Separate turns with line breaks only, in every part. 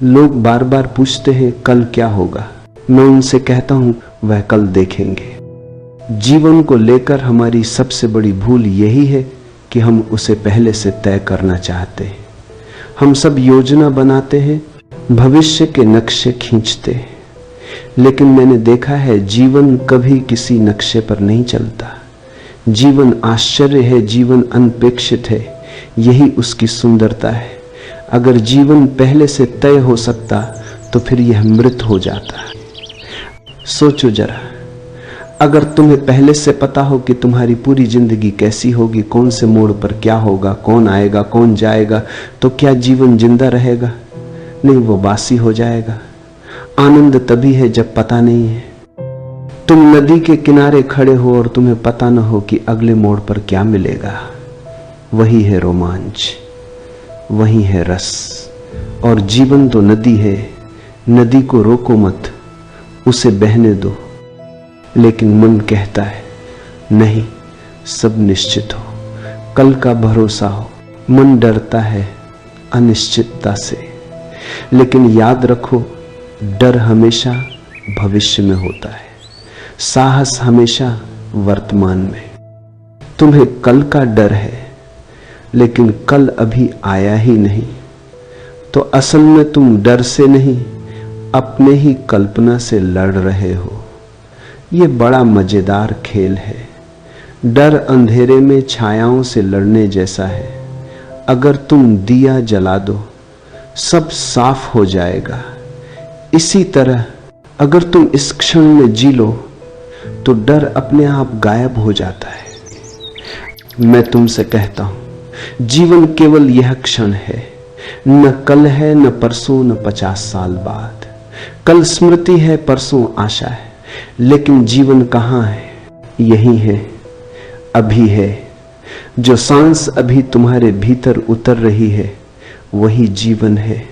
लोग बार बार पूछते हैं कल क्या होगा। मैं उनसे कहता हूं वह कल देखेंगे। जीवन को लेकर हमारी सबसे बड़ी भूल यही है कि हम उसे पहले से तय करना चाहते हैं। हम सब योजना बनाते हैं, भविष्य के नक्शे खींचते हैं, लेकिन मैंने देखा है जीवन कभी किसी नक्शे पर नहीं चलता। जीवन आश्चर्य है, जीवन अनपेक्षित है, यही उसकी सुंदरता है। अगर जीवन पहले से तय हो सकता तो फिर यह मृत हो जाता। सोचो जरा, अगर तुम्हें पहले से पता हो कि तुम्हारी पूरी जिंदगी कैसी होगी, कौन से मोड़ पर क्या होगा, कौन आएगा कौन जाएगा, तो क्या जीवन जिंदा रहेगा? नहीं, वो बासी हो जाएगा। आनंद तभी है जब पता नहीं है। तुम नदी के किनारे खड़े हो और तुम्हें पता न हो कि अगले मोड़ पर क्या मिलेगा। वही है रोमांच, वही है रस। और जीवन तो नदी है, नदी को रोको मत, उसे बहने दो। लेकिन मन कहता है नहीं, सब निश्चित हो, कल का भरोसा हो। मन डरता है अनिश्चितता से, लेकिन याद रखो डर हमेशा भविष्य में होता है, साहस हमेशा वर्तमान में। तुम्हें कल का डर है, लेकिन कल अभी आया ही नहीं, तो असल में तुम डर से नहीं, अपने ही कल्पना से लड़ रहे हो। ये बड़ा मजेदार खेल है। डर अंधेरे में छायाओं से लड़ने जैसा है। अगर तुम दिया जला दो, सब साफ हो जाएगा। इसी तरह अगर तुम इस क्षण में जी लो, तो डर अपने आप गायब हो जाता है। मैं तुमसे कहता हूं, जीवन केवल यह क्षण है, न कल है, न परसों, न 50 साल बाद। कल स्मृति है, परसों आशा है, लेकिन जीवन कहां है? यही है, अभी है। जो सांस अभी तुम्हारे भीतर उतर रही है वही जीवन है।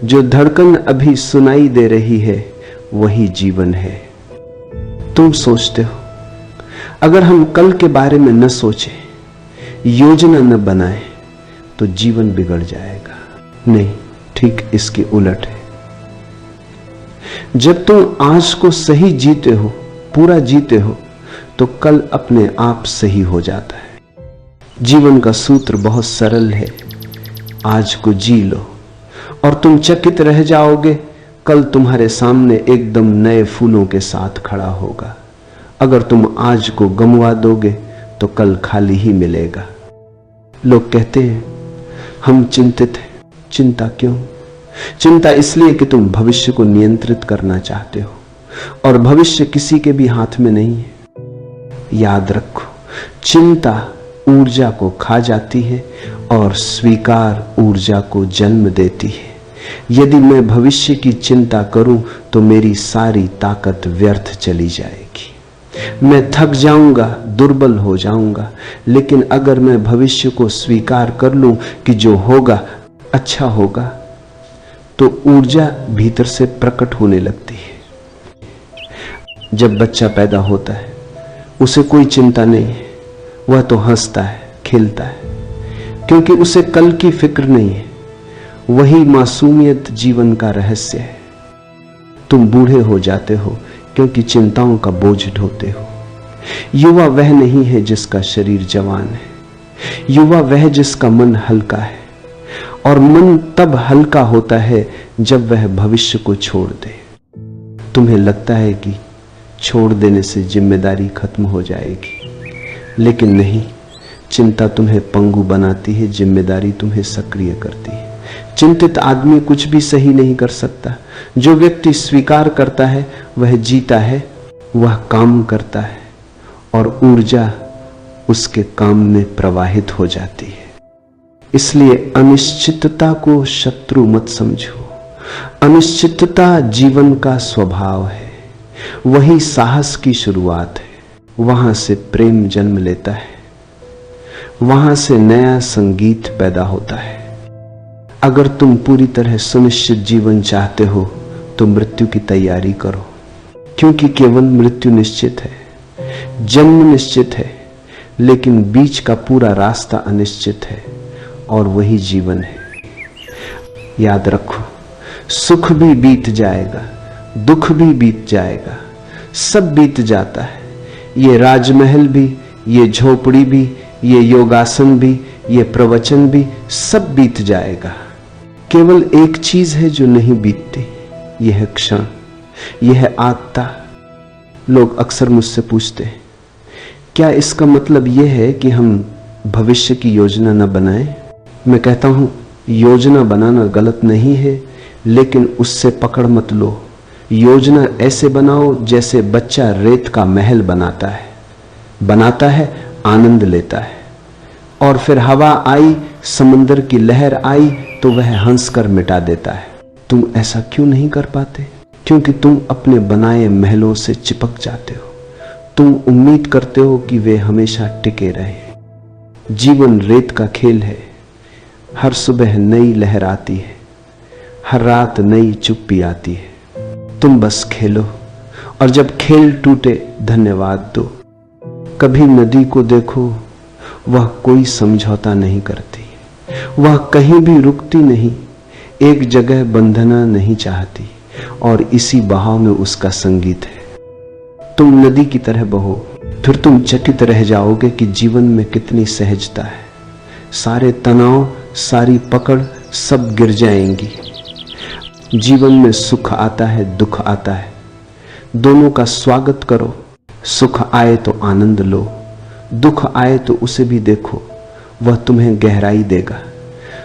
जो धड़कन अभी सुनाई दे रही है वही जीवन है। तुम सोचते हो अगर हम कल के बारे में न सोचें, योजना न बनाएं, तो जीवन बिगड़ जाएगा। नहीं, ठीक इसके उलट है। जब तुम आज को सही जीते हो, पूरा जीते हो, तो कल अपने आप सही हो जाता है। जीवन का सूत्र बहुत सरल है, आज को जी लो और तुम चकित रह जाओगे। कल तुम्हारे सामने एकदम नए फूलों के साथ खड़ा होगा। अगर तुम आज को गंवा दोगे तो कल खाली ही मिलेगा। लोग कहते हैं हम चिंतित हैं। चिंता क्यों? चिंता इसलिए कि तुम भविष्य को नियंत्रित करना चाहते हो, और भविष्य किसी के भी हाथ में नहीं है। याद रखो, चिंता ऊर्जा को खा जाती है और स्वीकार ऊर्जा को जन्म देती है। यदि मैं भविष्य की चिंता करूं तो मेरी सारी ताकत व्यर्थ चली जाएगी। मैं थक जाऊंगा, दुर्बल हो जाऊंगा। लेकिन अगर मैं भविष्य को स्वीकार कर लूं कि जो होगा अच्छा होगा, तो ऊर्जा भीतर से प्रकट होने लगती है। जब बच्चा पैदा होता है उसे कोई चिंता नहीं है, वह तो हंसता है, खेलता है, क्योंकि उसे कल की फिक्र नहीं है। वही मासूमियत जीवन का रहस्य है। तुम बूढ़े हो जाते हो क्योंकि चिंताओं का बोझ ढोते हो। युवा वह नहीं है जिसका शरीर जवान है, युवा वह जिसका मन हल्का है। और मन तब हल्का होता है जब वह भविष्य को छोड़ दे। तुम्हें लगता है कि छोड़ देने से जिम्मेदारी खत्म हो जाएगी, लेकिन नहीं, चिंता तुम्हें पंगु बनाती है, जिम्मेदारी तुम्हें सक्रिय करती है। चिंतित आदमी कुछ भी सही नहीं कर सकता। जो व्यक्ति स्वीकार करता है वह जीता है, वह काम करता है और ऊर्जा उसके काम में प्रवाहित हो जाती है। इसलिए अनिश्चितता को शत्रु मत समझो। अनिश्चितता जीवन का स्वभाव है, वही साहस की शुरुआत है। वहां से प्रेम जन्म लेता है, वहां से नया संगीत पैदा होता है। अगर तुम पूरी तरह सुनिश्चित जीवन चाहते हो तो मृत्यु की तैयारी करो, क्योंकि केवल मृत्यु निश्चित है, जन्म निश्चित है, लेकिन बीच का पूरा रास्ता अनिश्चित है, और वही जीवन है। याद रखो, सुख भी बीत जाएगा, दुख भी बीत जाएगा, सब बीत जाता है। ये राजमहल भी, ये झोपड़ी भी, ये योगासन भी, ये प्रवचन भी, सब बीत जाएगा। केवल एक चीज है जो नहीं बीतती, यह है क्षण, यह है आत्ता। लोग अक्सर मुझसे पूछते हैं, क्या इसका मतलब यह है कि हम भविष्य की योजना न बनाएं? मैं कहता हूं, योजना बनाना गलत नहीं है, लेकिन उससे पकड़ मत लो। योजना ऐसे बनाओ जैसे बच्चा रेत का महल बनाता है, आनंद लेता है, और फिर हवा आई, समंदर की लहर आई तो वह हंसकर मिटा देता है। तुम ऐसा क्यों नहीं कर पाते? क्योंकि तुम अपने बनाए महलों से चिपक जाते हो। तुम उम्मीद करते हो कि वे हमेशा टिके रहे। जीवन रेत का खेल है, हर सुबह नई लहर आती है, हर रात नई चुप्पी आती है। तुम बस खेलो, और जब खेल टूटे धन्यवाद दो। कभी नदी को देखो, वह कोई समझौता नहीं करती, वह कहीं भी रुकती नहीं, एक जगह बंधना नहीं चाहती, और इसी बहाव में उसका संगीत है। तुम नदी की तरह बहो, फिर तुम चकित रह जाओगे कि जीवन में कितनी सहजता है। सारे तनाव, सारी पकड़ सब गिर जाएंगी। जीवन में सुख आता है, दुख आता है, दोनों का स्वागत करो। सुख आए तो आनंद लो, दुख आए तो उसे भी देखो, वह तुम्हें गहराई देगा।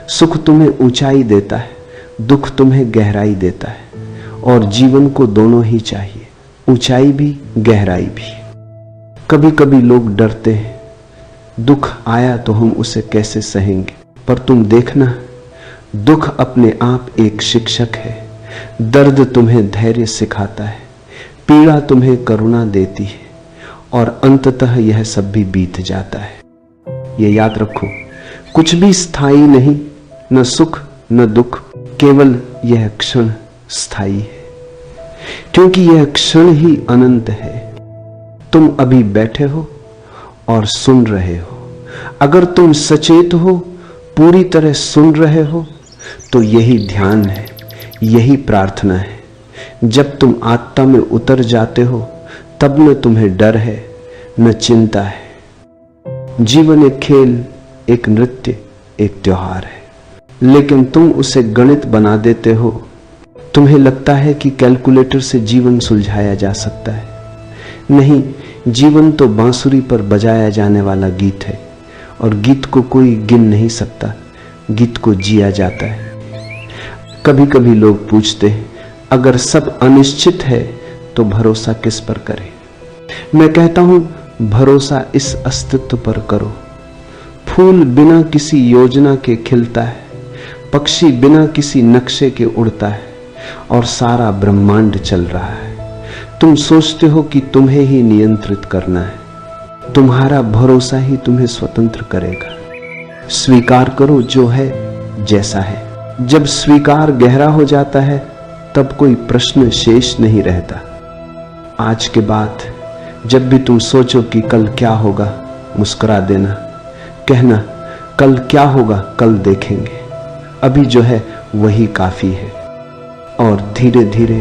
सुख तुम्हें ऊंचाई देता है, दुख तुम्हें गहराई देता है, और जीवन को दोनों ही चाहिए, ऊंचाई भी गहराई भी। कभी कभी लोग डरते हैं, दुख आया तो हम उसे कैसे सहेंगे, पर तुम देखना, दुख अपने आप एक शिक्षक है। दर्द तुम्हें धैर्य सिखाता है, पीड़ा तुम्हें करुणा देती है, और अंततः यह सब भी बीत जाता है। यह याद रखो, कुछ भी स्थायी नहीं, न सुख न दुख, केवल यह क्षण स्थायी है, क्योंकि यह क्षण ही अनंत है। तुम अभी बैठे हो और सुन रहे हो। अगर तुम सचेत हो, पूरी तरह सुन रहे हो, तो यही ध्यान है, यही प्रार्थना है। जब तुम आत्मा में उतर जाते हो, तब न तुम्हें डर है, न चिंता है। जीवन एक खेल, एक नृत्य, एक त्योहार है, लेकिन तुम उसे गणित बना देते हो। तुम्हें लगता है कि कैलकुलेटर से जीवन सुलझाया जा सकता है। नहीं, जीवन तो बांसुरी पर बजाया जाने वाला गीत है, और गीत को कोई गिन नहीं सकता, गीत को जिया जाता है। कभी कभी लोग पूछते हैं, अगर सब अनिश्चित है तो भरोसा किस पर करें? मैं कहता हूं, भरोसा इस अस्तित्व पर करो। फूल बिना किसी योजना के खिलता है, पक्षी बिना किसी नक्शे के उड़ता है, और सारा ब्रह्मांड चल रहा है। तुम सोचते हो कि तुम्हें ही नियंत्रित करना है, तुम्हारा भरोसा ही तुम्हें स्वतंत्र करेगा। स्वीकार करो जो है जैसा है। जब स्वीकार गहरा हो जाता है, तब कोई प्रश्न शेष नहीं रहता। आज के बाद जब भी तुम सोचो कि कल क्या होगा, मुस्कुरा देना, कहना कल क्या होगा कल देखेंगे, अभी जो है वही काफी है। और धीरे धीरे